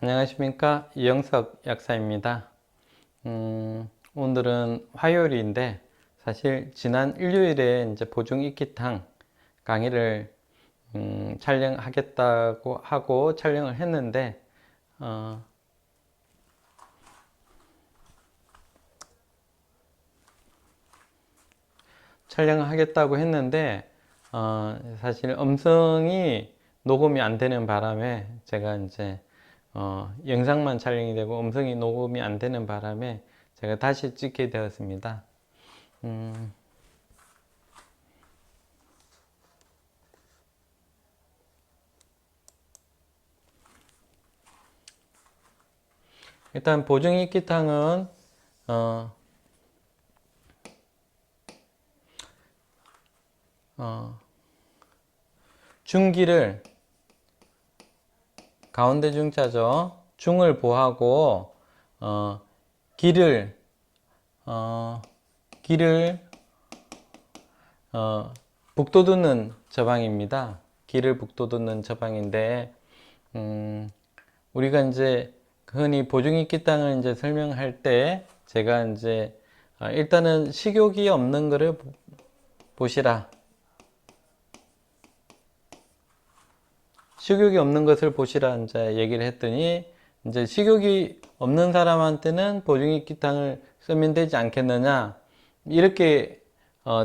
안녕하십니까, 이영석 약사입니다. 오늘은 화요일인데 사실 지난 일요일에 이제 보증익기탕 강의를 촬영하겠다고 하고 촬영을 했는데 사실 음성이 녹음이 안 되는 바람에 제가 이제 영상만 촬영이 되고 음성이 녹음이 안 되는 바람에 제가 다시 찍게 되었습니다. 일단 보증익기탕은 중기를 가운데 중자죠. 중을 보하고 기를 북돋우는 저방입니다. 기를 북돋우는 저방인데 우리가 이제 흔히 보증익기탕을 이제 설명할 때 제가 이제 일단은 식욕이 없는 것을 보시라. 식욕이 없는 것을 보시라 이제 얘기를 했더니 이제 식욕이 없는 사람한테는 보증익기탕을 쓰면 되지 않겠느냐 이렇게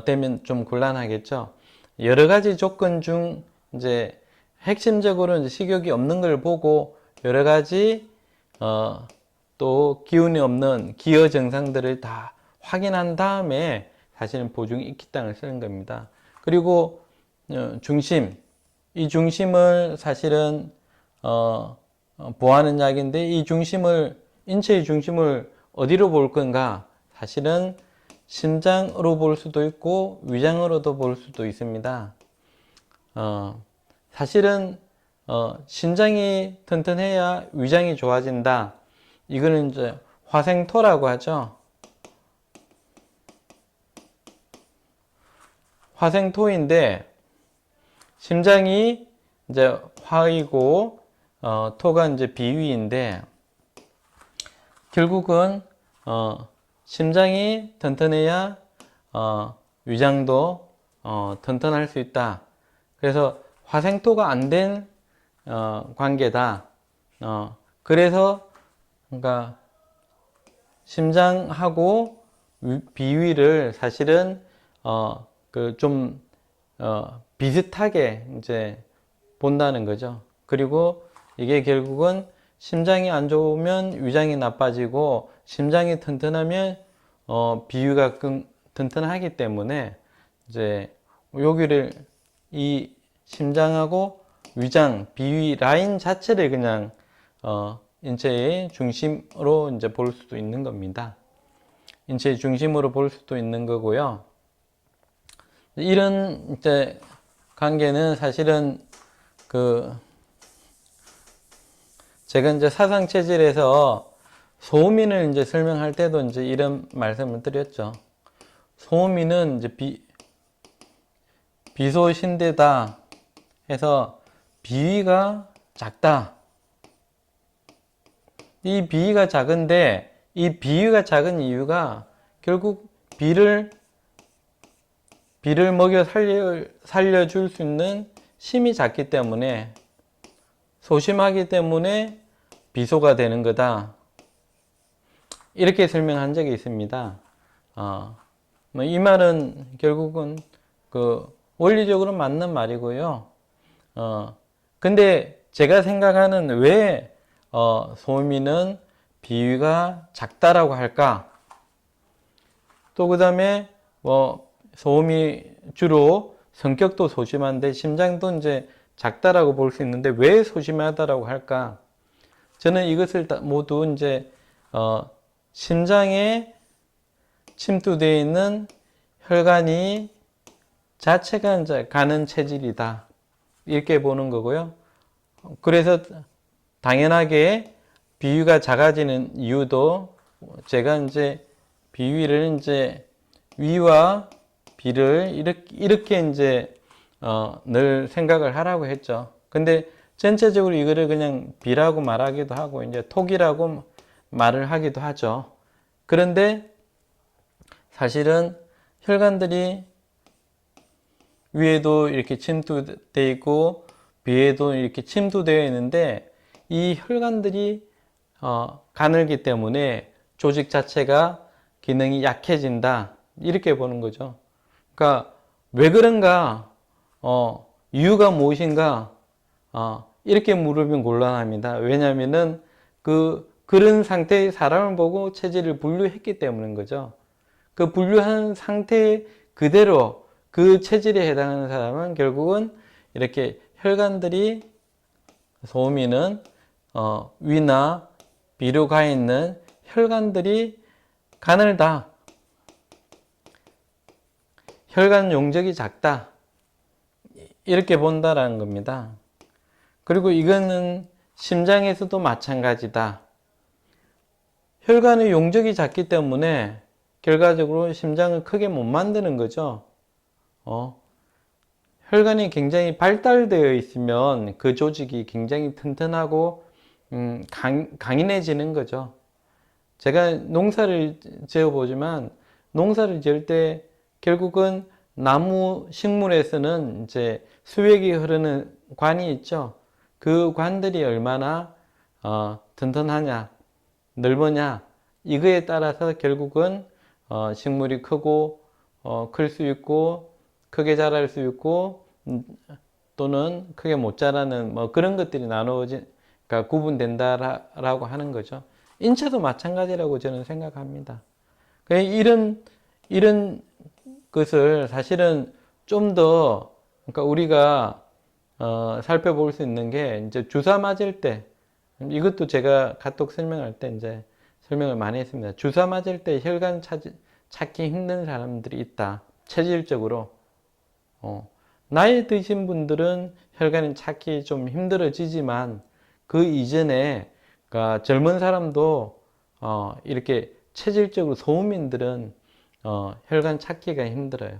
되면 좀 곤란하겠죠. 여러 가지 조건 중 이제 핵심적으로 이제 식욕이 없는 걸 보고 여러 가지 또 기운이 없는 기여 증상들을 다 확인한 다음에 사실은 보증익기탕을 쓰는 겁니다. 그리고 중심, 이 중심을 사실은 보하는 약인데 이 중심을 인체의 중심을 어디로 볼 건가? 사실은 심장으로 볼 수도 있고 위장으로도 볼 수도 있습니다. 사실은 심장이 튼튼해야 위장이 좋아진다. 이거는 이제 화생토라고 하죠. 화생토인데 심장이 이제 화이고 토가 이제 비위인데 결국은 심장이 튼튼해야 위장도 튼튼할 수 있다. 그래서 화생토가 안 된 관계다. 그래서 그러니까 심장하고 비위를 사실은 좀 비슷하게 이제 본다는 거죠. 그리고 이게 결국은 심장이 안 좋으면 위장이 나빠지고 심장이 튼튼하면 비위가 튼튼하기 때문에 이제 여기를 이 심장하고 위장, 비위 라인 자체를 그냥 인체의 중심으로 이제 볼 수도 있는 겁니다. 인체의 중심으로 볼 수도 있는 거고요. 이런 이제 관계는 사실은 제가 이제 사상체질에서 소음인을 이제 설명할 때도 이제 이런 말씀을 드렸죠. 소음인은 이제 비소신대다 해서 비위가 작다. 이 비위가 작은데 이 비위가 작은 이유가 결국 비를 먹여 살려줄 수 있는 심이 작기 때문에 소심하기 때문에 비소가 되는 거다. 이렇게 설명한 적이 있습니다. 이 말은 결국은 원리적으로 맞는 말이고요. 근데 제가 생각하는 왜 소음인은 비위가 작다라고 할까? 또 그 다음에 소음이 주로 성격도 소심한데 심장도 이제 작다라고 볼 수 있는데 왜 소심하다라고 할까? 저는 이것을 모두 이제 심장에 침투되어 있는 혈관이 자체가 이제 가는 체질이다. 이렇게 보는 거고요. 그래서 당연하게 비위가 작아지는 이유도 제가 이제 비위를 이제 위와 비를 이렇게 이제 늘 생각을 하라고 했죠. 근데 전체적으로 이거를 그냥 비라고 말하기도 하고 이제 톡이라고 말을 하기도 하죠. 그런데 사실은 혈관들이 위에도 이렇게 침투되어 있고 비에도 이렇게 침투되어 있는데 이 혈관들이 가늘기 때문에 조직 자체가 기능이 약해진다 이렇게 보는 거죠. 그러니까 왜 그런가, 이유가 무엇인가, 이렇게 물으면 곤란합니다. 왜냐하면은 그런 상태의 사람을 보고 체질을 분류했기 때문인 거죠. 그 분류한 상태 그대로 그 체질에 해당하는 사람은 결국은 이렇게 혈관들이 소음이는 위나 비로 가 있는 혈관들이 가늘다, 혈관 용적이 작다 이렇게 본다라는 겁니다. 그리고 이거는 심장에서도 마찬가지다. 혈관의 용적이 작기 때문에 결과적으로 심장을 크게 못 만드는 거죠. 혈관이 굉장히 발달되어 있으면 그 조직이 굉장히 튼튼하고 강인해지는 거죠. 제가 농사를 지어보지만 농사를 지을 때 결국은 나무 식물에서는 이제 수액이 흐르는 관이 있죠. 그 관들이 얼마나 튼튼하냐, 넓으냐 이거에 따라서 결국은 식물이 크고 클 수 있고 크게 자랄 수 있고 또는 크게 못 자라는 뭐 그런 것들이 그러니까 구분된다라고 하는 거죠. 인체도 마찬가지라고 저는 생각합니다. 이런 것을 사실은 좀 더 그러니까 우리가 살펴볼 수 있는 게 이제 주사 맞을 때 이것도 제가 카톡 설명할 때 이제 설명을 많이 했습니다. 주사 맞을 때 혈관 찾기 힘든 사람들이 있다. 체질적으로. 나이 드신 분들은 혈관이 찾기 좀 힘들어지지만 그 이전에 그러니까 젊은 사람도 이렇게 체질적으로 소음인들은 혈관 찾기가 힘들어요.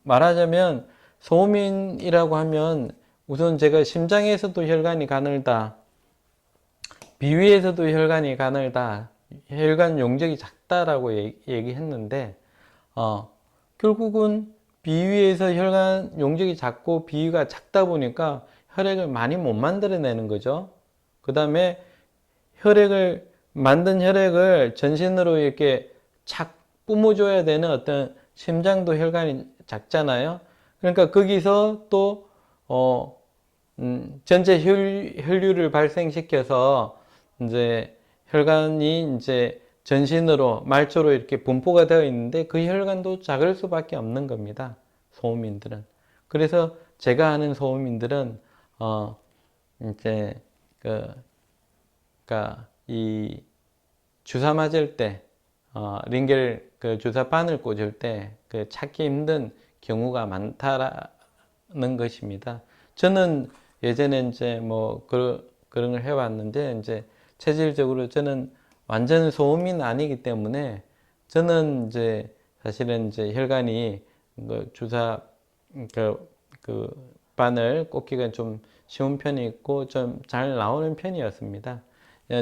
말하자면 소음인이라고 하면 우선 제가 심장에서도 혈관이 가늘다, 비위에서도 혈관이 가늘다, 혈관 용적이 작다라고 얘기했는데 결국은 비위에서 혈관 용적이 작고 비위가 작다 보니까 혈액을 많이 못 만들어내는 거죠. 그 다음에 만든 혈액을 전신으로 이렇게 착 뿜어줘야 되는 어떤 심장도 혈관이 작잖아요. 그러니까 거기서 또 전체 혈류를 발생시켜서 이제 혈관이 이제 전신으로 말초로 이렇게 분포가 되어 있는데 그 혈관도 작을 수밖에 없는 겁니다. 소음인들은. 그래서 제가 아는 소음인들은 이제 그러니까 이 주사 맞을 때 링겔 그 주사바늘 꽂을 때 그 찾기 힘든 경우가 많다라는 것입니다. 저는 예전에 이제 뭐 그런 걸 해왔는데 이제 체질적으로 저는 완전 소음인 아니기 때문에 저는 이제 사실은 이제 혈관이 그 주사 그 바늘 꽂기가 좀 쉬운 편이 있고 좀 잘 나오는 편이었습니다.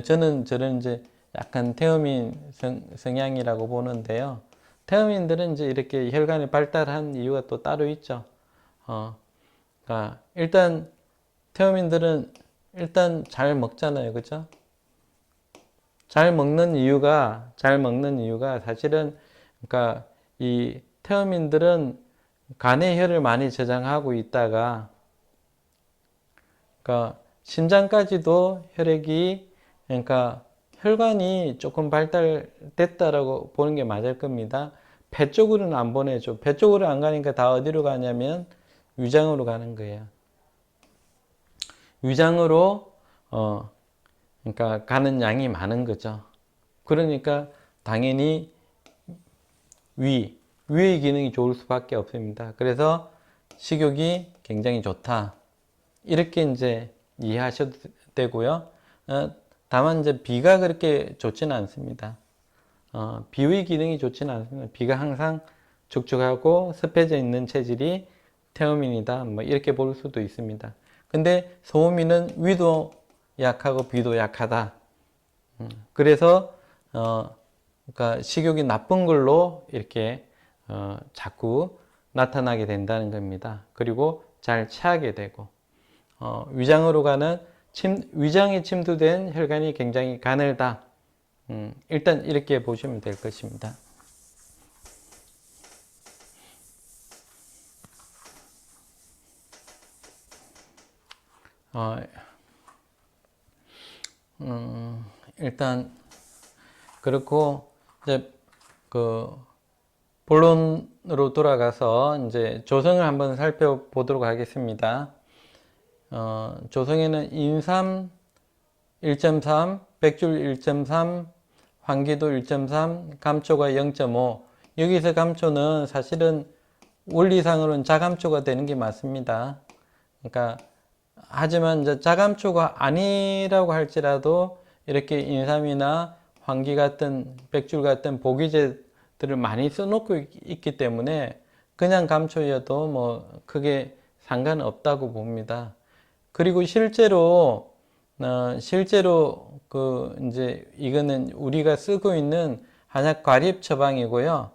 저는 이제 약간 태음인 성향이라고 보는데요. 태음인들은 이제 이렇게 혈관이 발달한 이유가 또 따로 있죠. 그러니까 일단 태음인들은 일단 잘 먹잖아요, 그죠? 잘 먹는 이유가 사실은 그러니까 이 태음인들은 간에 혈을 많이 저장하고 있다가 그러니까 심장까지도 혈액이 그러니까 혈관이 조금 발달됐다라고 보는 게 맞을 겁니다. 배 쪽으로는 안 보내죠. 배 쪽으로 안 가니까 다 어디로 가냐면 위장으로 가는 거예요. 위장으로 그러니까 가는 양이 많은 거죠. 그러니까 당연히 위의 기능이 좋을 수밖에 없습니다. 그래서 식욕이 굉장히 좋다. 이렇게 이제 이해하셔도 되고요. 다만 이제 비가 그렇게 좋지는 않습니다. 비의 기능이 좋지는 않습니다. 비가 항상 축축하고 습해져 있는 체질이 태음인이다. 뭐 이렇게 볼 수도 있습니다. 근데 소음이는 위도 약하고 비도 약하다. 그래서 그러니까 식욕이 나쁜 걸로 이렇게 자꾸 나타나게 된다는 겁니다. 그리고 잘 체하게 되고 위장으로 가는 위장에 침투된 혈관이 굉장히 가늘다. 일단 이렇게 보시면 될 것입니다. 일단 그렇고 이제 그 본론으로 돌아가서 이제 조성을 한번 살펴보도록 하겠습니다. 조성에는 인삼 1.3, 백줄 1.3, 황기도 1.3, 감초가 0.5. 여기서 감초는 사실은 원리상으로는 자감초가 되는 게 맞습니다. 그러니까 하지만 이제 자감초가 아니라고 할지라도 이렇게 인삼이나 황기 같은 백줄 같은 보기제들을 많이 써놓고 있기 때문에 그냥 감초여도 뭐 크게 상관없다고 봅니다. 그리고 실제로 그 이제 이거는 우리가 쓰고 있는 한약 과립 처방이고요.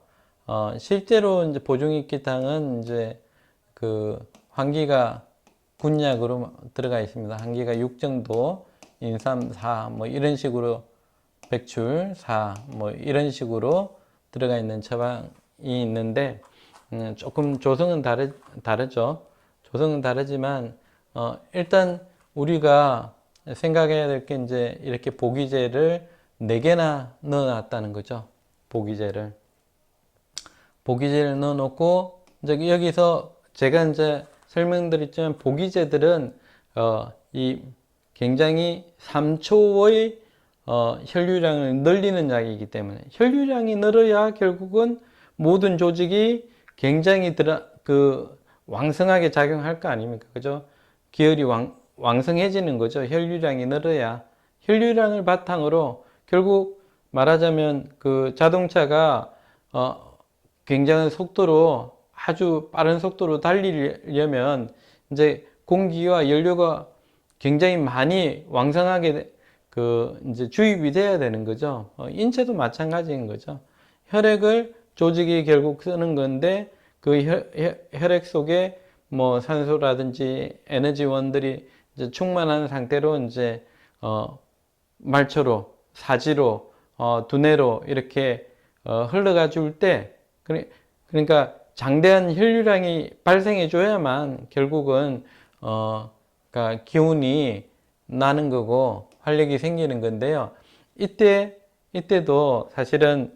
실제로 이제 보중익기탕은 이제 그 황기가 군약으로 들어가 있습니다. 한기가 6 정도, 인삼 4, 뭐 이런 식으로 백출 4, 뭐 이런 식으로 들어가 있는 처방이 있는데 조금 조성은 다르죠. 조성은 다르지만 일단 우리가 생각해야 될 게 이제 이렇게 보기제를 4개나 넣어놨다는 거죠. 보기제를 넣어놓고 이제 여기서 제가 이제 설명드렸지만 보기제들은 이 굉장히 3초의 혈류량을 늘리는 약이기 때문에 혈류량이 늘어야 결국은 모든 조직이 굉장히 왕성하게 작용할 거 아닙니까? 그죠? 기혈이 왕성해지는 거죠. 혈류량이 늘어야. 혈류량을 바탕으로 결국 말하자면 그 자동차가 굉장한 속도로 아주 빠른 속도로 달리려면 이제 공기와 연료가 굉장히 많이 왕성하게 이제 주입이 돼야 되는 거죠. 인체도 마찬가지인 거죠. 혈액을 조직이 결국 쓰는 건데 그 혈액 속에 뭐 산소라든지 에너지원들이 이제 충만한 상태로 이제 말초로, 사지로, 두뇌로 이렇게 흘러가 줄 때 그러니까 장대한 혈류량이 발생해 줘야만 결국은 그러니까 기운이 나는 거고 활력이 생기는 건데요. 이때도 사실은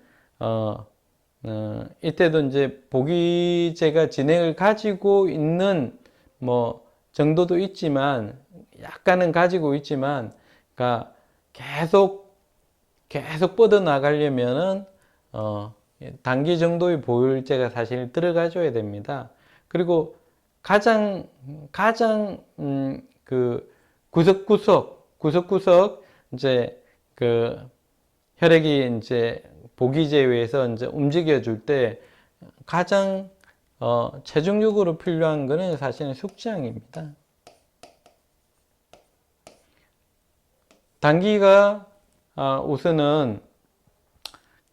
이때도 이제 보기제가 진행을 가지고 있는 뭐 정도도 있지만 약간은 가지고 있지만 그러니까 계속 뻗어 나가려면은 단기 정도의 보혈제가 사실 들어가 줘야 됩니다. 그리고 가장 그 구석구석 이제 그 혈액이 이제 보기제에 의해서 이제 움직여 줄 때 가장 최종적으로 필요한 거는 사실은 숙지향입니다. 단기가 우선은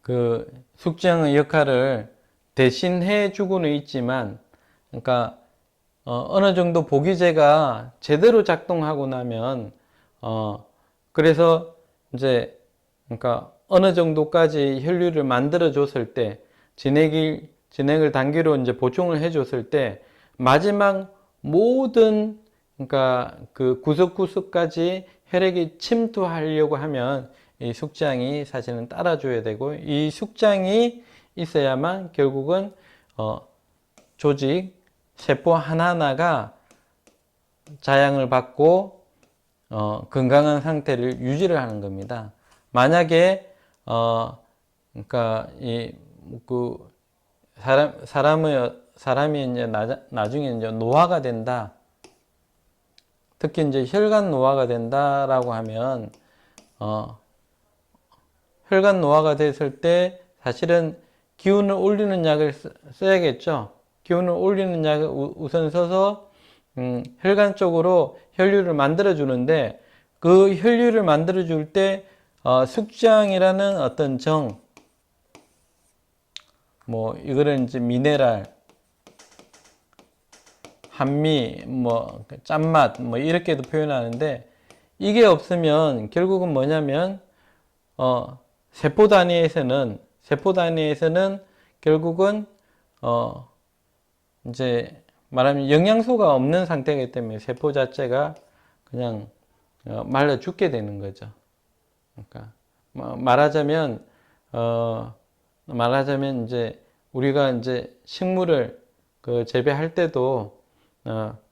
그 숙지향의 역할을 대신해 주고는 있지만, 그러니까 어느 정도 보기제가 제대로 작동하고 나면 그래서 이제 그러니까 어느 정도까지 혈류를 만들어 줬을 때 진액을 단기로 이제 보충을 해 줬을 때 마지막 모든 그러니까 그 구석구석까지 혈액이 침투하려고 하면 이 숙장이 사실은 따라줘야 되고, 이 숙장이 있어야만 결국은 조직, 세포 하나하나가 자양을 받고 건강한 상태를 유지를 하는 겁니다. 만약에 그러니까 사람이 이제 나중에 이제 노화가 된다. 특히 이제 혈관 노화가 된다라고 하면 혈관 노화가 됐을 때 사실은 기운을 올리는 약을 써야겠죠. 기운을 올리는 약을 우선 써서 혈관 쪽으로 혈류를 만들어 주는데, 그 혈류를 만들어 줄 때 숙장이라는 어떤 뭐 이거를 이제 미네랄, 한미, 뭐 짠맛, 뭐 이렇게도 표현하는데, 이게 없으면 결국은 뭐냐면 세포 단위에서는 결국은 이제 말하면 영양소가 없는 상태이기 때문에 세포 자체가 그냥 말라 죽게 되는 거죠. 그러니까 말하자면 이제 우리가 이제 식물을 그 재배할 때도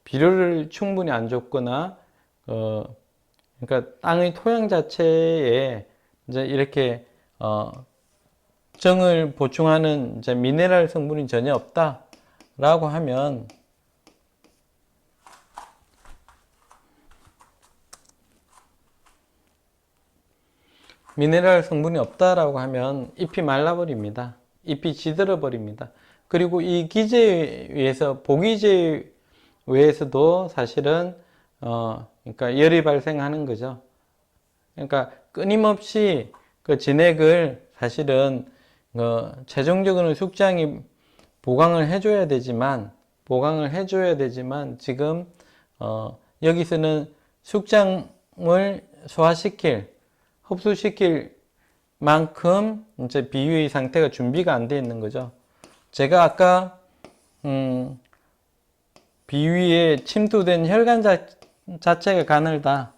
비료를 충분히 안 줬거나 그러니까 땅의 토양 자체에 이제 이렇게 정을 보충하는 이제 미네랄 성분이 전혀 없다라고 하면 잎이 말라버립니다. 잎이 지들어 버립니다. 그리고 이 기제외에서 보기제외에서도 사실은 그러니까 열이 발생하는 거죠. 그러니까 끊임없이 그 진액을 사실은 최종적으로는 숙장이 보강을 해줘야 되지만 지금 여기서는 숙장을 흡수시킬 만큼 이제 비위의 상태가 준비가 안 되어 있는 거죠. 제가 아까 비위에 침투된 혈관 자체가 가늘다.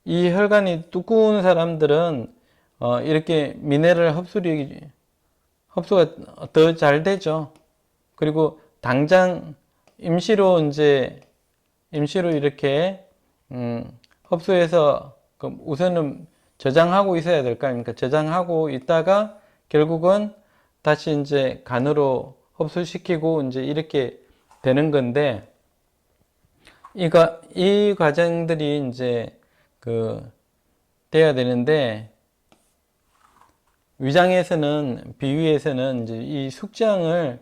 이 혈관이 두꺼운 사람들은 이렇게 미네랄 흡수가 더 잘 되죠. 그리고 당장 임시로 이렇게 흡수해서 우선은 저장하고 있어야 될 거 아닙니까? 저장하고 있다가 결국은 다시 이제 간으로 흡수시키고 이제 이렇게 되는 건데, 이 과정들이 이제 돼야 되는데, 비위에서는 이제 이 숙장을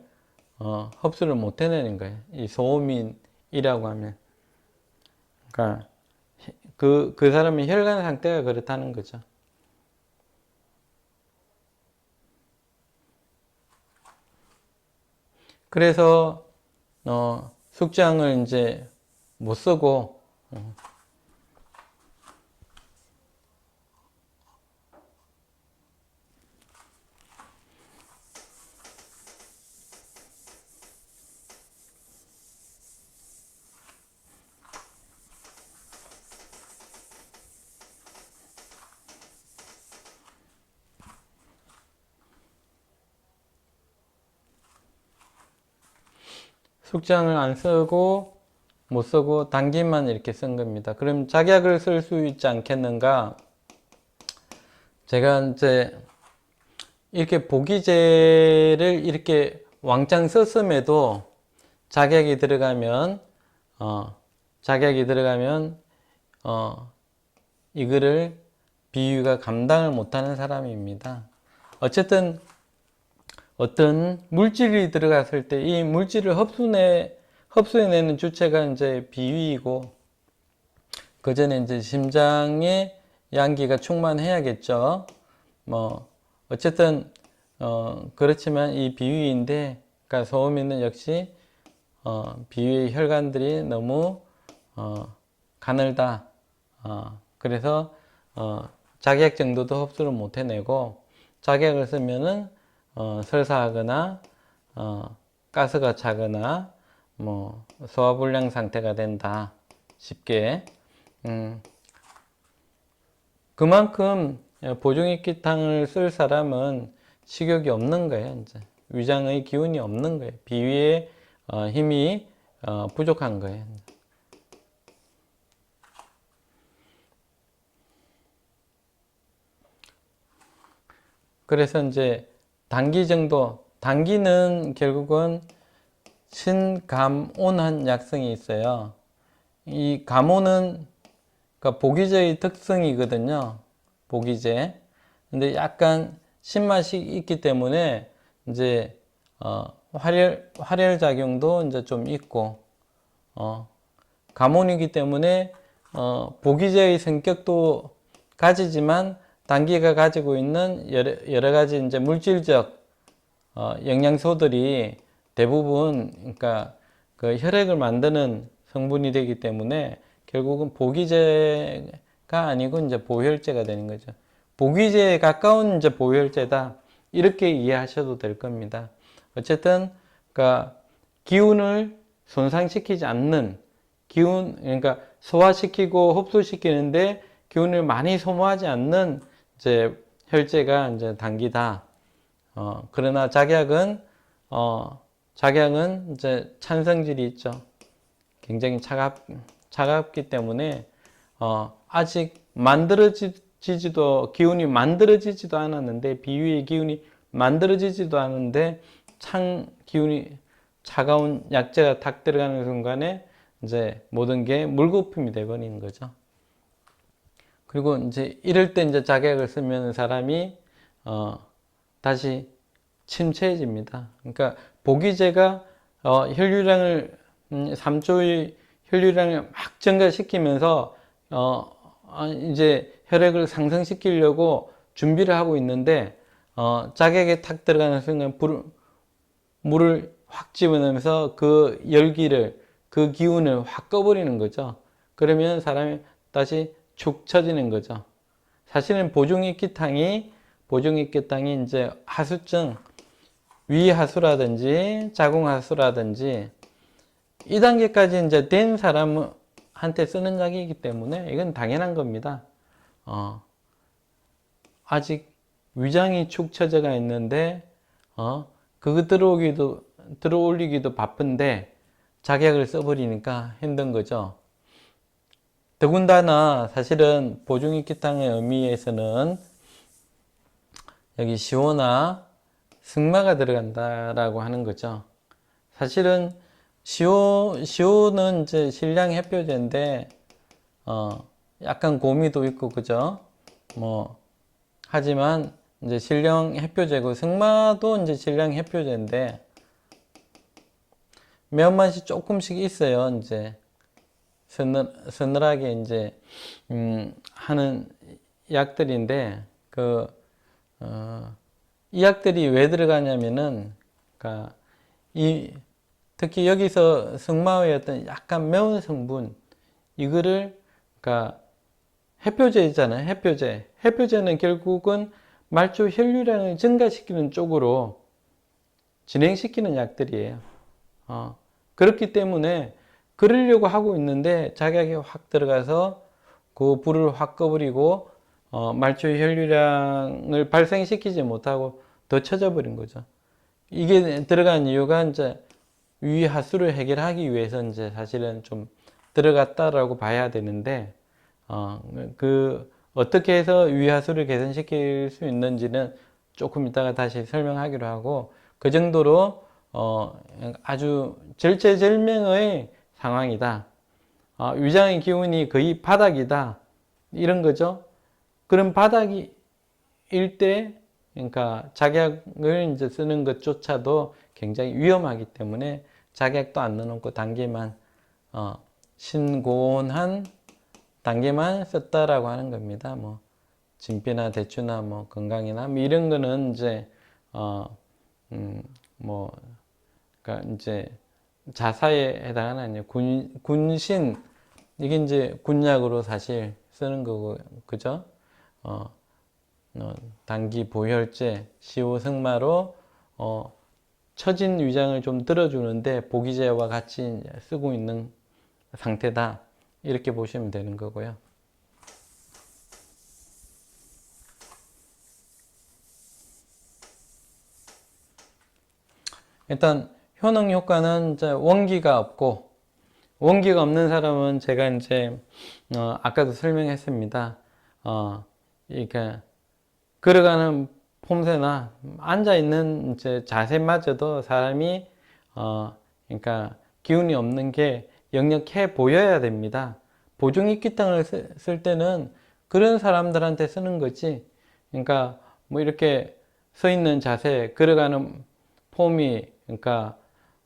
흡수를 못 해내는 거예요. 이 소음인이라고 하면. 그러니까 그 사람의 혈관 상태가 그렇다는 거죠. 그래서 숙장을 이제 못 쓰고 숙장을 안 쓰고 못 쓰고 당긴만 이렇게 쓴 겁니다. 그럼 작약을 쓸 수 있지 않겠는가? 제가 이제 이렇게 보기제를 이렇게 왕창 썼음에도 작약이 들어가면 이거를 비위가 감당을 못하는 사람입니다. 어쨌든 어떤 물질이 들어갔을 때 이 물질을 흡수해내는 주체가 이제 비위이고, 그 전에 이제 심장에 양기가 충만해야겠죠. 뭐 어쨌든 그렇지만 이 비위인데, 그러니까 소음인은 역시 비위의 혈관들이 너무 가늘다. 그래서 작약 정도도 흡수를 못 해내고, 작약을 쓰면은 설사하거나 가스가 차거나 뭐 소화불량 상태가 된다. 쉽게. 그만큼 보종익기탕을 쓸 사람은 식욕이 없는 거예요. 이제 위장의 기운이 없는 거예요. 비위의 힘이 부족한 거예요. 그래서 이제 당기는 결국은 신감온한 약성이 있어요. 이 감온은 그러니까 보기제의 특성이거든요. 보기제. 근데 약간 신맛이 있기 때문에 이제 활혈 작용도 이제 좀 있고, 가문이기 때문에, 보기제의 성격도 가지지만, 당귀가 가지고 있는 여러 가지 이제 물질적, 영양소들이 대부분, 그러니까 그 혈액을 만드는 성분이 되기 때문에, 결국은 보기제가 아니고 이제 보혈제가 되는 거죠. 보기제에 가까운 이제 보혈제다. 이렇게 이해하셔도 될 겁니다. 어쨌든, 그러니까 기운을 손상시키지 않는 그러니까 소화시키고 흡수시키는데 기운을 많이 소모하지 않는 이제 혈제가 이제 당기다. 그러나 작약은 이제 찬성질이 있죠. 굉장히 차갑기 때문에, 아직 기운이 만들어지지도 않았는데, 비위의 기운이 만들어지지도 않은데, 기운이 차가운 약재가 탁 들어가는 순간에 이제 모든 게 물거품이 돼버리는 거죠. 그리고 이제 이럴 때 이제 작약을 쓰면 사람이 다시 침체해집니다. 그러니까 보기제가 혈류량을 3초의 혈류량을 막 증가시키면서 이제 혈액을 상승시키려고 준비를 하고 있는데 작약에 탁 들어가는 순간 물을 확 집어넣으면서 그 열기를 그 기운을 확 꺼버리는 거죠. 그러면 사람이 다시 축 처지는 거죠. 사실은 보중익기탕이 이제 하수증, 위하수라든지 자궁하수라든지 이 단계까지 이제 된 사람한테 쓰는 약이기 때문에 이건 당연한 겁니다. 아직 위장이 축 처져가 있는데 그거 들어올리기도 바쁜데 작약을 써버리니까 힘든 거죠. 더군다나 사실은 보중익기탕의 의미에서는 여기 시호나 승마가 들어간다라고 하는 거죠. 사실은 시호는 이제 신량 해표제인데 약간 고미도 있고 그죠. 하지만 이제 신량 해표제고 승마도 이제 신량 해표제인데 매운맛이 조금씩 있어요. 이제 서늘하게 이제 하는 약들인데 이 약들이 왜 들어가냐면은 그러니까 특히 여기서 승마의 어떤 약간 매운 성분 이거를 그러니까 해표제잖아요. 해표제는 결국은 말초 혈류량을 증가시키는 쪽으로 진행시키는 약들이에요. 그렇기 때문에 그러려고 하고 있는데 작약이 확 들어가서 그 불을 확 꺼버리고 말초 혈류량을 발생시키지 못하고 더 쳐져 버린 거죠. 이게 들어간 이유가 이제 위하수를 해결하기 위해서 이제 사실은 좀 들어갔다라고 봐야 되는데 어떻게 해서 위하수를 개선시킬 수 있는지는 조금 이따가 다시 설명하기로 하고 그 정도로 아주 절체절명의 상황이다. 위장의 기운이 거의 바닥이다. 이런 거죠. 그런 바닥일 때, 그러니까 작약을 이제 쓰는 것조차도 굉장히 위험하기 때문에 작약도 안 넣어놓고 단계만, 신고온한 단계만 썼다라고 하는 겁니다. 진피나 대추나 건강이나 이런 거는 이제, 그러니까 이제 자사에 해당하는 군신, 이게 이제 군약으로 사실 쓰는 거고, 그죠? 단기 보혈제, 시호승마로 처진 위장을 좀 들어주는데 보기제와 같이 쓰고 있는 상태다. 이렇게 보시면 되는 거고요. 일단 효능 효과는 이제 원기가 없고, 원기가 없는 사람은 제가 이제 아까도 설명했습니다. 그러니까 걸어가는 폼새나 앉아 있는 이제 자세마저도 사람이 그러니까 기운이 없는 게 역력해 보여야 됩니다. 보중익기탕을 쓸 때는 그런 사람들한테 쓰는 거지. 그러니까 이렇게 서 있는 자세, 걸어가는 폼이 그러니까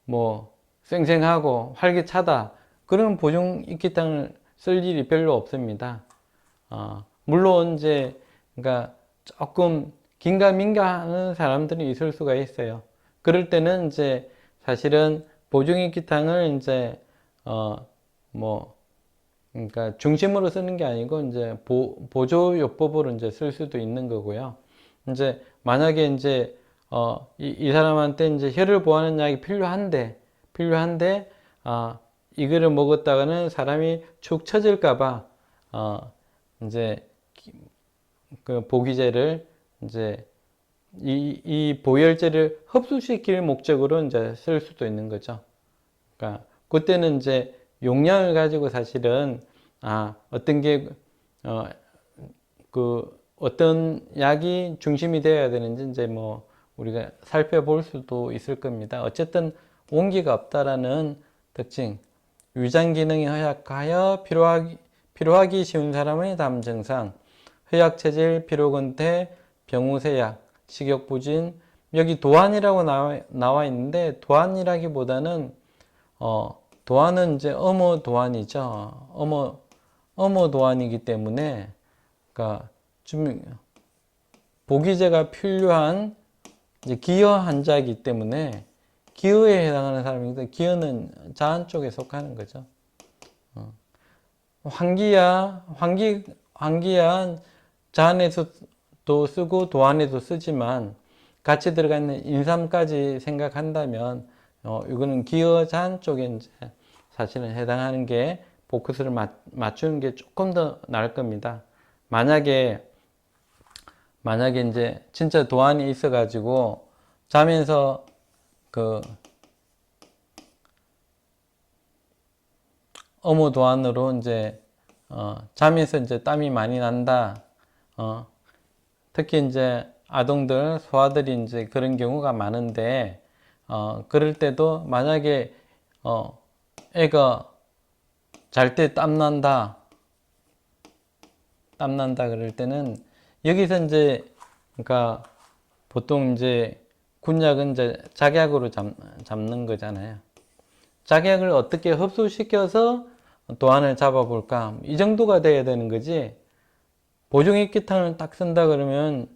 뭐 쌩쌩하고 활기차다. 그런 보존익기탕을 쓸 일이 별로 없습니다. 물론 이제 그러니까 조금 긴가민가 하는 사람들이 있을 수가 있어요. 그럴 때는 이제 사실은 보존익기탕을 이제 뭐 그러니까 중심으로 쓰는 게 아니고 이제 보조요법으로 이제 쓸 수도 있는 거고요. 이제 만약에 이제 이 사람한테 이제 혈을 보하는 약이 필요한데 이거를 먹었다가는 사람이 축 처질까 봐 이제 그 보기제를 이제 이 보혈제를 흡수시킬 목적으로 이제 쓸 수도 있는 거죠. 그러니까 그때는 이제 용량을 가지고 사실은 어떤 게 어떤 약이 중심이 되어야 되는지 이제 뭐 우리가 살펴볼 수도 있을 겁니다. 어쨌든 온기가 없다라는 특징, 위장 기능이 허약하여 피로하기 쉬운 사람의 다음 증상, 허약체질, 피로근태, 병우세약, 식욕부진. 여기 도안이라고 나와 있는데 도안이라기보다는 도안은 이제 어머 도안이죠. 어머 도안이기 때문에 그러니까 좀 보기제가 필요한 이제 기여 환자이기 때문에 기여에 해당하는 사람인데 기여는 자한 쪽에 속하는 거죠. 환기야 자안에서도 쓰고 도안에도 쓰지만 같이 들어가 있는 인삼까지 생각한다면 이거는 기여 자안 쪽에 이제 사실은 해당하는 게 포커스를 맞추는 게 조금 더 나을 겁니다. 만약에 이제 진짜 도안이 있어가지고 자면서 어머 도안으로 이제 자면서 이제 땀이 많이 난다. 특히 이제 아동들, 소아들이 이제 그런 경우가 많은데 그럴 때도 만약에 애가 잘 때 땀난다 그럴 때는 여기서 이제 그러니까 보통 이제 군약은 이제 작약으로 잡는 거잖아요. 작약을 어떻게 흡수시켜서 도안을 잡아볼까? 이 정도가 돼야 되는 거지. 보종익기탕을 딱 쓴다 그러면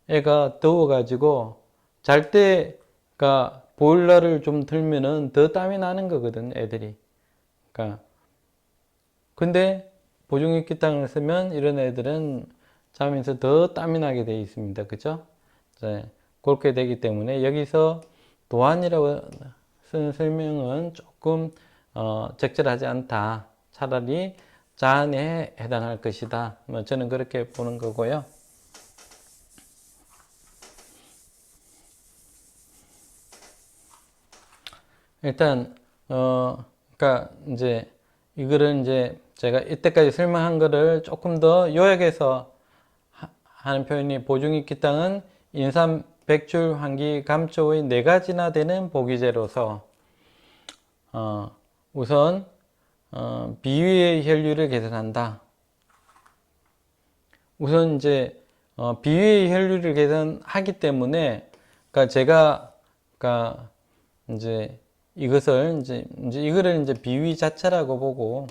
애가 더워가지고 잘 때가 보일러를 좀 틀면은 더 땀이 나는 거거든, 애들이. 그러니까 근데 보종익기탕을 쓰면 이런 애들은 자면서 더 땀이 나게 되어 있습니다. 그죠? 네, 그렇게 되기 때문에 여기서 도안이라고 쓴 설명은 조금 적절하지 않다. 차라리 자안에 해당할 것이다. 뭐 저는 그렇게 보는 거고요. 일단 그러니까 이제 이거를 이제 제가 이때까지 설명한 거를 조금 더 요약해서 하는 표현이 보증익기탕은 인삼, 백출, 환기, 감초의 네 가지나 되는 보기제로서 우선 비위의 혈류를 개선한다. 우선 이제 비위의 혈류를 개선하기 때문에 그러니까 제가 그러니까 이제 이거를 이제 비위 자체라고 보고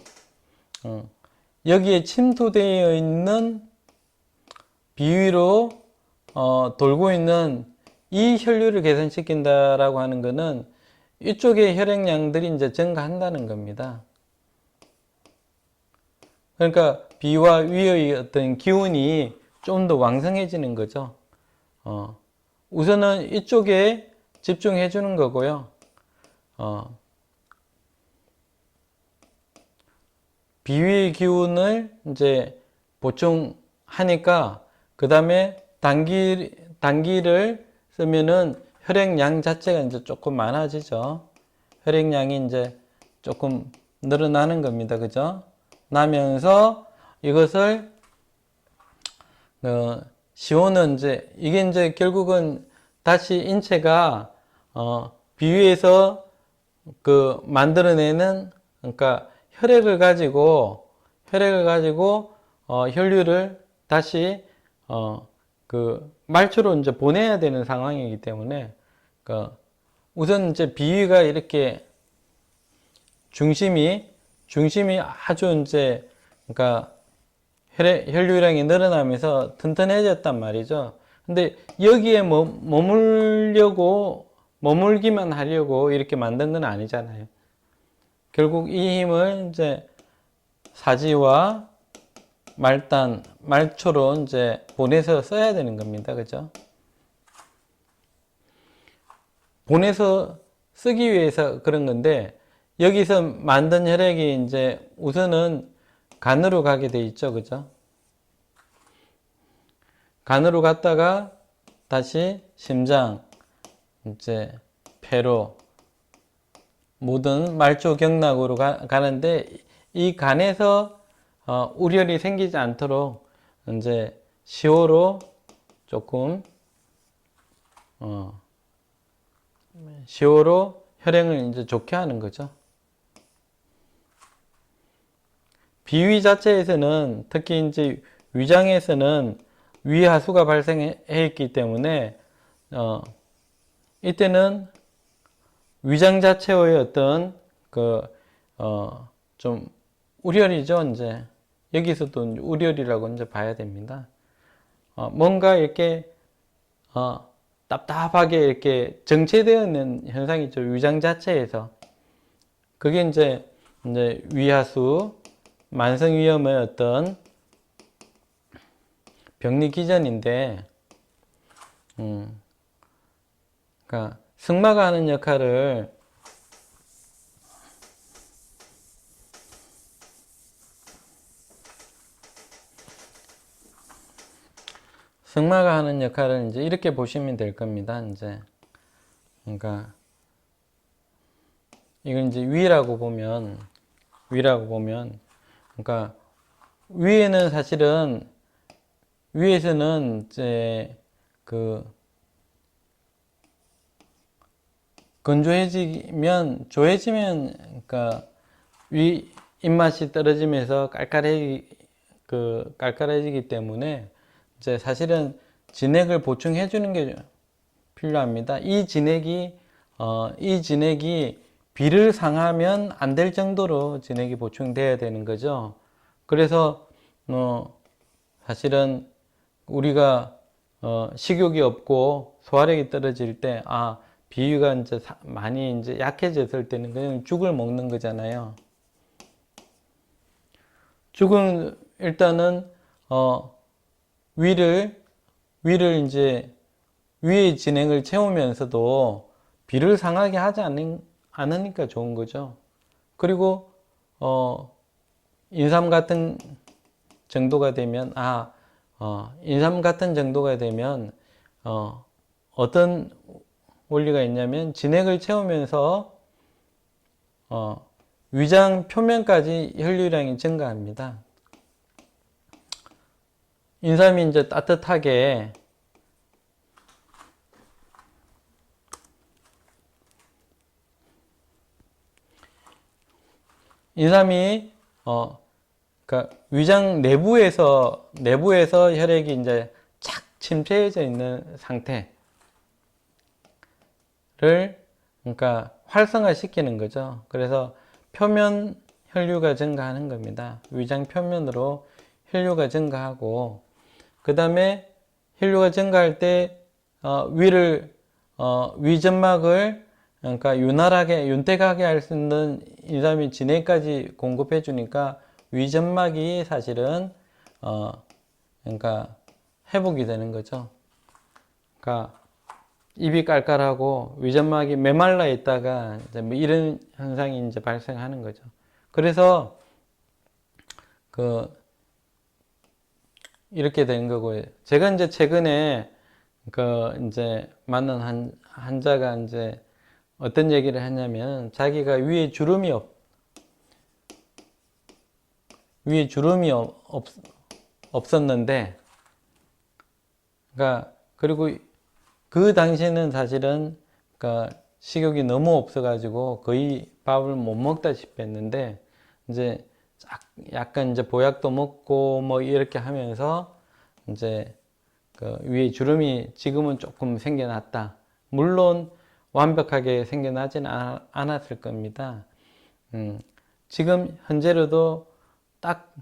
여기에 침투되어 있는 비위로 돌고 있는 이 혈류를 개선시킨다라고 하는 것은 이쪽의 혈액량들이 이제 증가한다는 겁니다. 그러니까 비와 위의 어떤 기운이 좀 더 왕성해지는 거죠. 우선은 이쪽에 집중해 주는 거고요. 비위의 기운을 이제 보충하니까 그 다음에 단기를 쓰면은 혈액량 자체가 이제 조금 많아지죠. 혈액량이 이제 조금 늘어나는 겁니다. 그죠? 나면서 이것을 시온은 이게 이제 결국은 다시 인체가 비위에서 만들어내는 그러니까 혈액을 가지고 혈류를 다시 말초로 이제 보내야 되는 상황이기 때문에 우선 이제 비위가 이렇게 중심이 아주 이제 그러니까 혈류량이 늘어나면서 튼튼해졌단 말이죠. 근데 여기에 머물기만 하려고 이렇게 만든 건 아니잖아요. 결국 이 힘을 이제 사지와 말단, 말초로 이제 보내서 써야 되는 겁니다. 그죠? 보내서 쓰기 위해서 그런 건데, 여기서 만든 혈액이 이제 우선은 간으로 가게 돼 있죠. 그죠? 간으로 갔다가 다시 심장, 이제 폐로, 모든 말초 경락으로 가는데, 이 간에서 우열이 생기지 않도록 이제 시호로 조금 시호로 혈행을 이제 좋게 하는 거죠. 비위 자체에서는 특히 이제 위장에서는 위하수가 발생해 있기 때문에 이때는 위장 자체의 어떤 좀 우열이죠. 이제 여기서도 우열이라고 이제 봐야 됩니다. 뭔가 이렇게 답답하게 이렇게 정체되어 있는 현상이 있죠. 위장 자체에서. 그게 이제 위하수, 만성위염의 어떤 병리 기전인데, 그러니까 승마가 하는 역할을 이제 이렇게 보시면 될 겁니다. 이제 그러니까 이걸 이제 위라고 보면 그러니까 위에는 사실은 위에서는 이제 건조해지면 조해지면 그러니까 위 입맛이 떨어지면서 깔깔해지기 때문에 이제 사실은 진액을 보충해 주는 게 필요합니다. 이 진액이 비를 상하면 안 될 정도로 진액이 보충돼야 되는 거죠. 그래서 사실은 우리가 식욕이 없고 소화력이 떨어질 때 비위가 이제 많이 이제 약해졌을 때는 그냥 죽을 먹는 거잖아요. 죽은 일단은 위를 이제 위의 진행을 채우면서도 비를 상하게 하지 않으니까 좋은 거죠. 그리고 인삼 같은 정도가 되면 어떤 원리가 있냐면 진액을 채우면서 위장 표면까지 혈류량이 증가합니다. 인삼이 이제 따뜻하게 그러니까 위장 내부에서 혈액이 이제 착 침체해져 있는 상태를 그러니까 활성화시키는 거죠. 그래서 표면 혈류가 증가하는 겁니다. 위장 표면으로 혈류가 증가하고 그 다음에 혈류가 증가할 때 위점막을 그러니까 윤택하게 할 수 있는 인삼이 진액까지 공급해 주니까 위점막이 사실은 그러니까 회복이 되는 거죠. 그러니까 입이 깔깔하고 위점막이 메말라 있다가 이제 뭐 이런 현상이 이제 발생하는 거죠. 그래서 이렇게 된 거고요. 제가 이제 최근에 이제 만난 환자가 이제 어떤 얘기를 했냐면 자기가 위에 주름이 없었는데 그러니까 그리고 그 당시에는 사실은 그러니까 식욕이 너무 없어가지고 거의 밥을 못 먹다시피 했는데 이제 약간 이제 보약도 먹고 뭐 이렇게 하면서 이제 위에 주름이 지금은 조금 생겨났다. 물론 완벽하게 생겨나지는 않았을 겁니다. 지금 현재로도 딱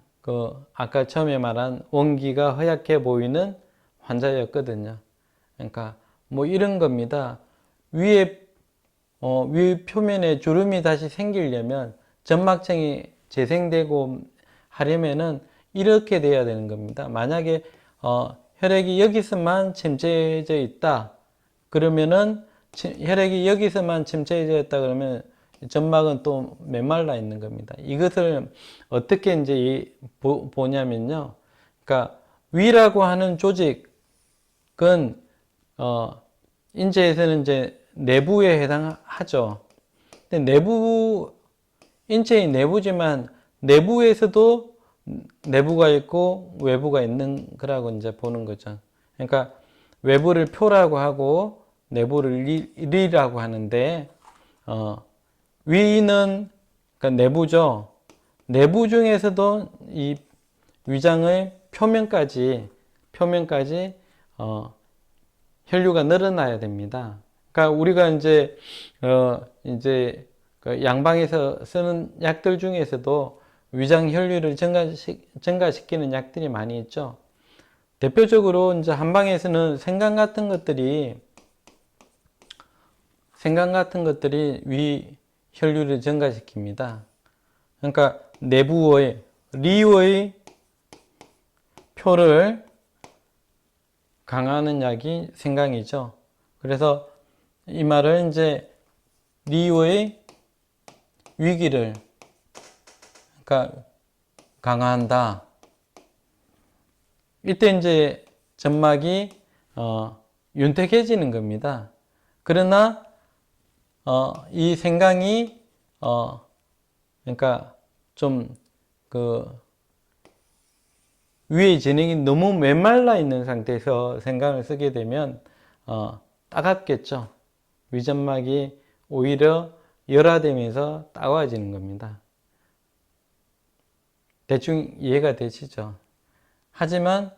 아까 처음에 말한 원기가 허약해 보이는 환자였거든요. 그러니까 뭐 이런 겁니다. 위 표면에 주름이 다시 생기려면 점막층이 재생되고 하려면은 이렇게 돼야 되는 겁니다. 만약에 혈액이 여기서만 침체해져 있다 그러면은 혈액이 여기서만 침체해져 있다 그러면 점막은 또 메말라 있는 겁니다. 이것을 어떻게 이제 보냐면요. 그러니까 위라고 하는 조직은 인체에서는 이제 내부에 해당하죠. 근데 인체의 내부지만 내부에서도 내부가 있고 외부가 있는 거라고 이제 보는 거죠. 그러니까 외부를 표라고 하고 내부를 리라고 하는데, 위는 그러니까 내부죠. 내부 중에서도 이 위장의 표면까지 혈류가 늘어나야 됩니다. 그러니까 우리가 이제 그 양방에서 쓰는 약들 중에서도 위장 혈류를 증가시키는 약들이 많이 있죠. 대표적으로 이제 한방에서는 생강 같은 것들이 위 혈류를 증가시킵니다. 그러니까 내부의 리의 표를 강화하는 약이 생강이죠. 그래서 이 말은 이제 리의 위기를 그러니까 강화한다. 이때 이제 점막이 윤택해지는 겁니다. 그러나 이 생강이 그러니까 좀 위의 진행이 너무 메말라 있는 상태에서 생강을 쓰게 되면 따갑겠죠. 위점막이 오히려 열화되면서 따가워지는 겁니다. 대충 이해가 되시죠? 하지만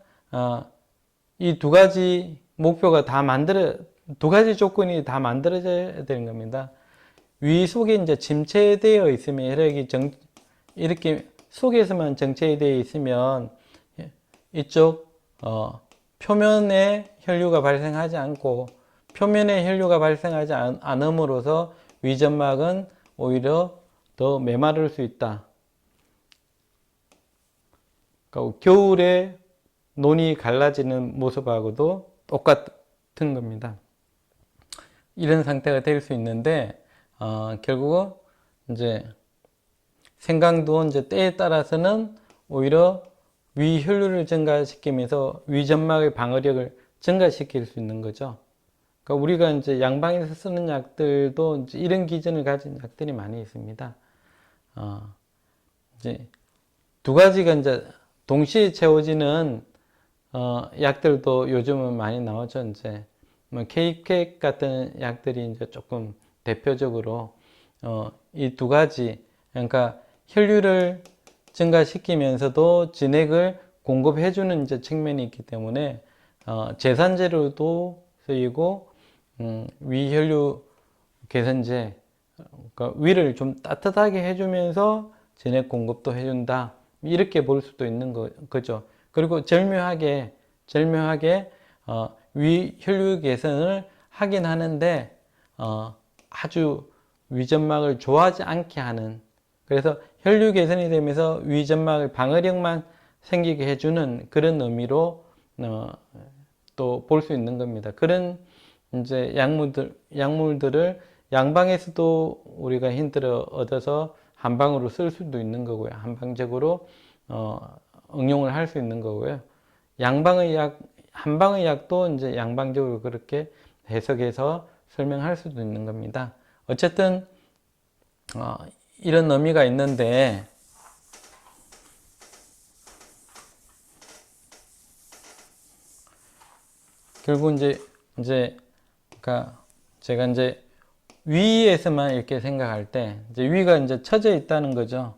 이 두 가지 목표가 두 가지 조건이 다 만들어져야 되는 겁니다. 위 속에 이제 침체되어 있으면 혈액이 이렇게 속에서만 정체되어 있으면 이쪽 표면에 혈류가 발생하지 않고 표면에 혈류가 발생하지 않음으로써 위점막은 오히려 더 메마를 수 있다. 그러니까 겨울에 논이 갈라지는 모습하고도 똑같은 겁니다. 이런 상태가 될 수 있는데 결국은 이제 생강도 이제 때에 따라서는 오히려 위 혈류를 증가시키면서 위점막의 방어력을 증가시킬 수 있는 거죠. 그러니까 우리가 이제 양방에서 쓰는 약들도 이제 이런 기전을 가진 약들이 많이 있습니다. 이제 두 가지가 이제 동시에 채워지는 약들도 요즘은 많이 나오죠. 이제 뭐 케이크팩 같은 약들이 이제 조금 대표적으로 이 두 가지 그러니까 혈류를 증가시키면서도 진액을 공급해주는 이제 측면이 있기 때문에 제산제로도 쓰이고 위혈류 개선제 그러니까 위를 좀 따뜻하게 해주면서 진액 공급도 해준다 이렇게 볼 수도 있는 거죠. 그리고 절묘하게 위혈류 개선을 하긴 하는데 아주 위점막을 좋아하지 않게 하는 그래서 혈류 개선이 되면서 위점막의 방어력만 생기게 해주는 그런 의미로 또 볼 수 있는 겁니다. 그런 이제 약물들을 양방에서도 우리가 힌트를 얻어서 한방으로 쓸 수도 있는 거고요. 한방적으로 응용을 할 수 있는 거고요. 한방의 약도 이제 양방적으로 그렇게 해석해서 설명할 수도 있는 겁니다. 어쨌든 이런 의미가 있는데 결국 이제 그러니까 제가 이제 위에서만 이렇게 생각할 때 이제 위가 이제 처져 있다는 거죠.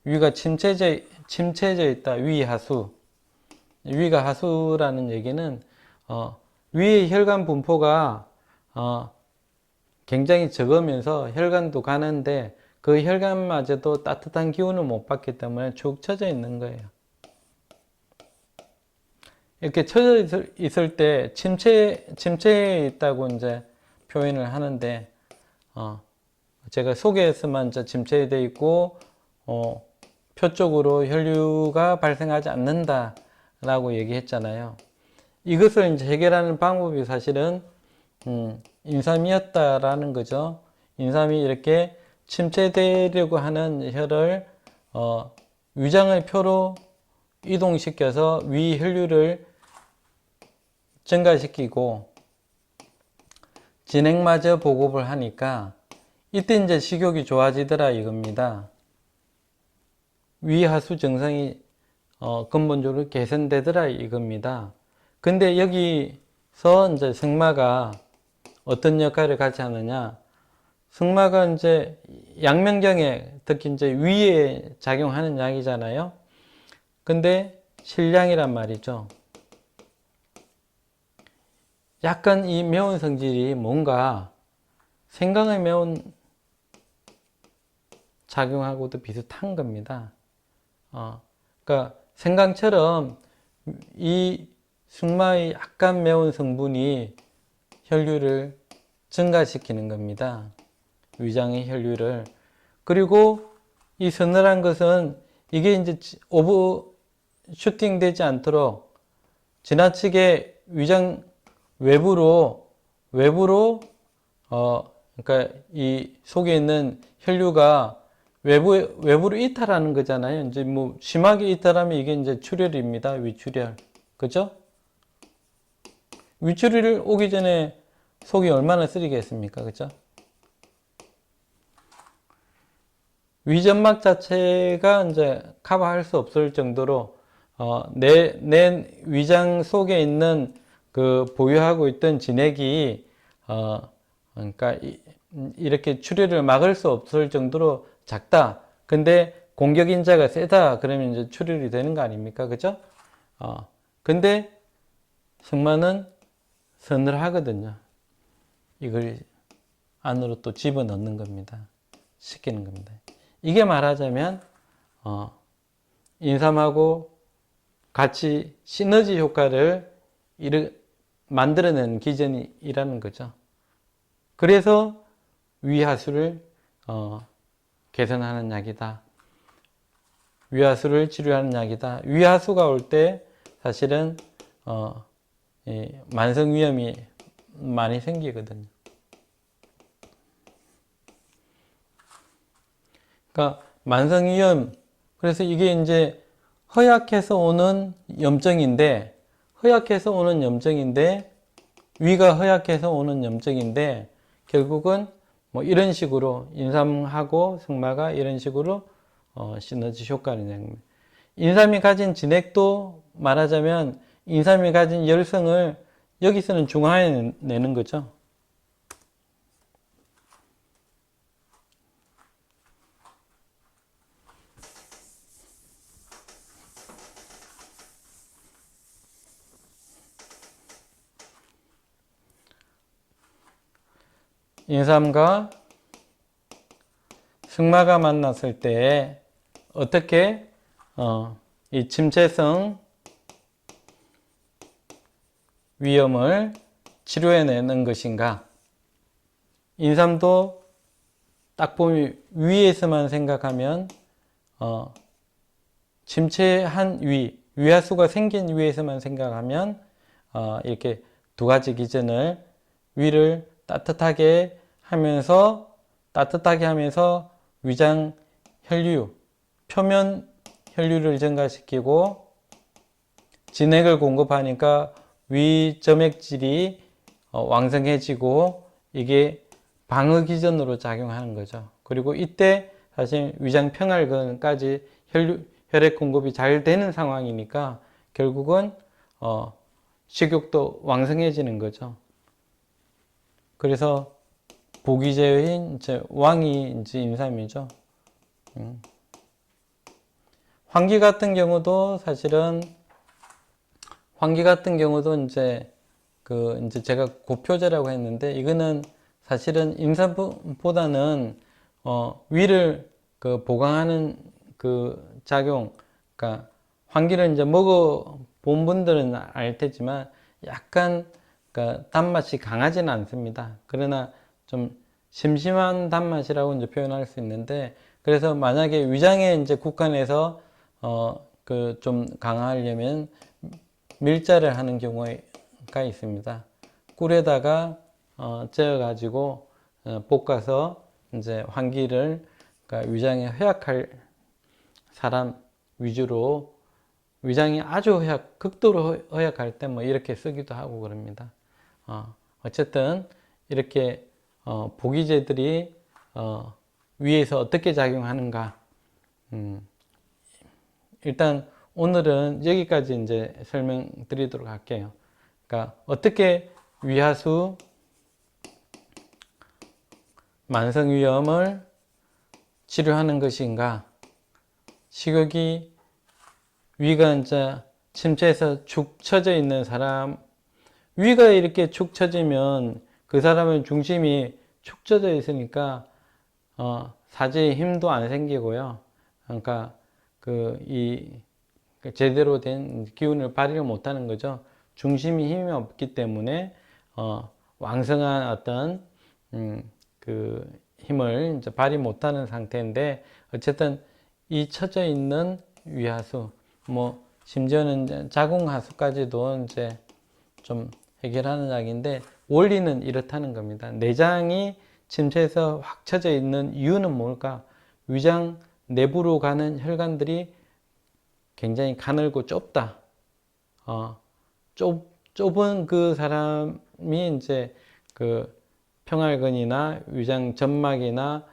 위가 침체져 있다. 위하수. 위가 하수라는 얘기는 위의 혈관 분포가 굉장히 적으면서 혈관도 가는데 그 혈관마저도 따뜻한 기운을 못 받기 때문에 축 처져 있는 거예요. 이렇게 처져 있을 때 침체에 있다고 이제 표현을 하는데, 제가 속에서만 이제 침체되어 있고, 표 쪽으로 혈류가 발생하지 않는다라고 얘기했잖아요. 이것을 이제 해결하는 방법이 사실은, 인삼이었다라는 거죠. 인삼이 이렇게 침체되려고 하는 혈을, 위장의 표로 이동시켜서 위 혈류를 증가시키고 진행마저 보급을 하니까 이때 이제 식욕이 좋아지더라 이겁니다. 위하수 정상이 근본적으로 개선되더라 이겁니다. 근데 여기서 이제 승마가 어떤 역할을 같이 하느냐? 승마가 이제 양면경에 특히 이제 위에 작용하는 약이잖아요. 근데 실량이란 말이죠. 약간 이 매운 성질이 뭔가 생강의 매운 작용하고도 비슷한 겁니다. 그러니까 생강처럼 이 승마의 약간 매운 성분이 혈류를 증가시키는 겁니다. 위장의 혈류를. 그리고 이 서늘한 것은 이게 이제 오버슈팅 되지 않도록 지나치게 위장 외부로 그러니까 이 속에 있는 혈류가 외부로 이탈하는 거잖아요. 이제 뭐 심하게 이탈하면 이게 이제 출혈입니다. 위출혈. 그죠? 위출혈 오기 전에 속이 얼마나 쓰리겠습니까? 그죠? 위점막 자체가 이제 커버할 수 없을 정도로 내 위장 속에 있는 그 보유하고 있던 진액이 그러니까 이렇게 출혈을 막을 수 없을 정도로 작다. 근데 공격 인자가 세다. 그러면 이제 출혈이 되는 거 아닙니까? 그죠? 근데 승마는 서늘하거든요. 이걸 안으로 또 집어넣는 겁니다. 시키는 겁니다. 이게 말하자면 인삼하고 같이 시너지 효과를 만들어내는 기전이라는 거죠. 그래서 위하수를 개선하는 약이다. 위하수를 치료하는 약이다. 위하수가 올 때 사실은 만성 위염이 많이 생기거든요. 그러니까 만성 위염, 그래서 이게 이제 허약해서 오는 염증인데 위가 허약해서 오는 염증인데 결국은 뭐 이런 식으로 인삼하고 승마가 이런 식으로 시너지 효과를 내는 겁니다. 인삼이 가진 진액도 말하자면 인삼이 가진 열성을 여기서는 중화해 내는 거죠. 인삼과 승마가 만났을 때 어떻게 이 침체성 위염을 치료해내는 것인가? 인삼도 딱 보면 위에서만 생각하면 침체한 위하수가 생긴 위에서만 생각하면 이렇게 두 가지 기전을 위를 따뜻하게 하면서 위장 혈류, 표면 혈류를 증가시키고 진액을 공급하니까 위 점액질이 왕성해지고 이게 방어 기전으로 작용하는 거죠. 그리고 이때 사실 위장 평활근까지 혈액 공급이 잘 되는 상황이니까 결국은 식욕도 왕성해지는 거죠. 그래서 보기제인 이제 왕이 이제 인삼이죠. 환기 같은 경우도 사실은 이제 제가 고표제라고 했는데 이거는 사실은 임산부보다는 위를 그 보강하는 그 작용, 그러니까 환기를 이제 먹어 본 분들은 알 테지만 약간 그 단맛이 강하지는 않습니다. 그러나 좀 심심한 단맛이라고 이제 표현할 수 있는데, 그래서 만약에 위장에 이제 국한해서 그 좀 강화하려면 밀자를 하는 경우가 있습니다. 꿀에다가 쪄 가지고 볶아서 이제 환기를, 그러니까 위장에 허약할 사람 위주로, 위장이 아주 극도로 허약할 때 뭐 이렇게 쓰기도 하고 그럽니다. 어쨌든 이렇게 보기제들이 위에서 어떻게 작용하는가, 일단 오늘은 여기까지 이제 설명드리도록 할게요. 그러니까 어떻게 위하수 만성위염을 치료하는 것인가, 식욕이 위가 이제 침체해서 축 처져 있는 사람, 위가 이렇게 축 처지면 그 사람의 중심이 축 처져 있으니까 사지에 힘도 안 생기고요. 그러니까 제대로 된 기운을 발휘를 못하는 거죠. 중심이 힘이 없기 때문에 왕성한 어떤 그 힘을 이제 발휘 못하는 상태인데, 어쨌든 이 처져 있는 위하수, 뭐 심지어는 자궁하수까지도 이제 좀 해결하는 약인데, 원리는 이렇다는 겁니다. 내장이 침체해서 확 처져 있는 이유는 뭘까? 위장 내부로 가는 혈관들이 굉장히 가늘고 좁다. 좁은 그 사람이 이제 그 평활근이나 위장 점막이나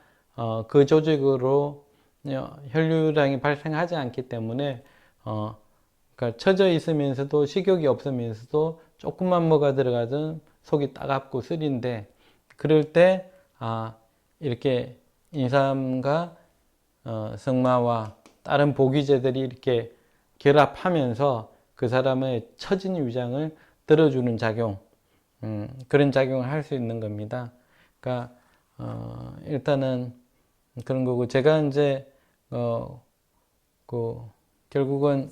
그 조직으로 혈류량이 발생하지 않기 때문에 그러니까 처져 있으면서도 식욕이 없으면서도 조금만 뭐가 들어가든 속이 따갑고 쓰린데, 그럴 때 이렇게 인삼과 승마와 다른 보기제들이 이렇게 결합하면서 그 사람의 처진 위장을 들어주는 작용, 그런 작용을 할 수 있는 겁니다. 그러니까 일단은 그런 거고, 제가 이제 결국은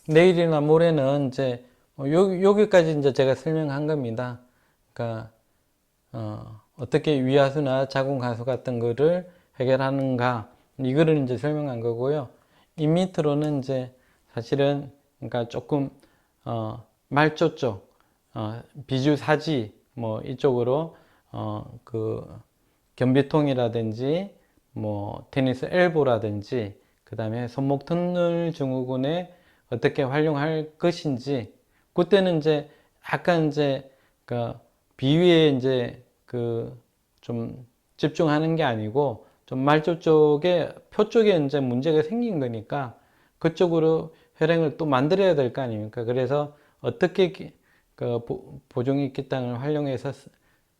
내일이나 모레는 이제 여기까지 이제 제가 설명한 겁니다. 그러니까 어떻게 위하수나 자궁하수 같은 거를 해결하는가, 이거를 이제 설명한 거고요. 이 밑으로는 이제 사실은 그러니까 조금 말초 쪽, 비주사지 뭐 이쪽으로 그 변비통이라든지 뭐 테니스 엘보라든지, 그 다음에 손목 터널 증후군에 어떻게 활용할 것인지, 그때는 이제 약간 이제 그 비위에 이제 그 좀 집중하는 게 아니고, 좀 말초 쪽에 표 쪽에 이제 문제가 생긴 거니까 그쪽으로 혈행을 또 만들어야 될 거 아닙니까? 그래서 어떻게 그 보종익기땅을 활용해서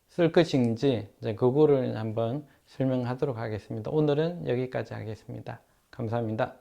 쓸 것인지 이제 그거를 한번 설명하도록 하겠습니다. 오늘은 여기까지 하겠습니다. 감사합니다.